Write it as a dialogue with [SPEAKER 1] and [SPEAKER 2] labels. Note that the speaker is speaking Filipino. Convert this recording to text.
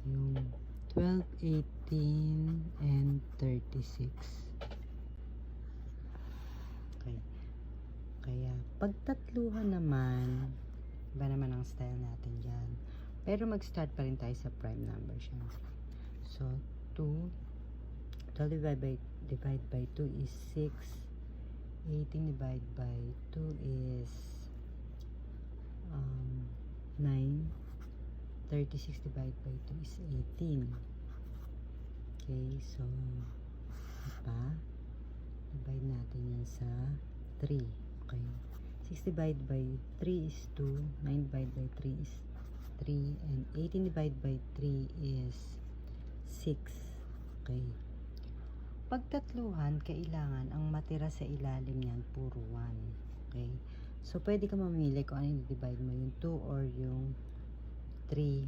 [SPEAKER 1] yung 12, 18, and 36. Okay. Kaya, pagtatluhan naman, iba naman ang style natin dyan. Pero mag-start pa rin tayo sa prime number siya. So, 2, 12 divide by 2 is 6. 18 divided by 2 is 9. 36 divided by 2 is 18. Okay, so pa divide natin yan sa 3. Okay, 6 divided by 3 is 2. 9 divided by 3 is 3. And 18 divided by 3 is 6. Okay, pagtatluhan, kailangan ang matira sa ilalim niyan puro 1. Okay, so pwede ka mamili kung ano yung divide mo, yung 2 or yung 3.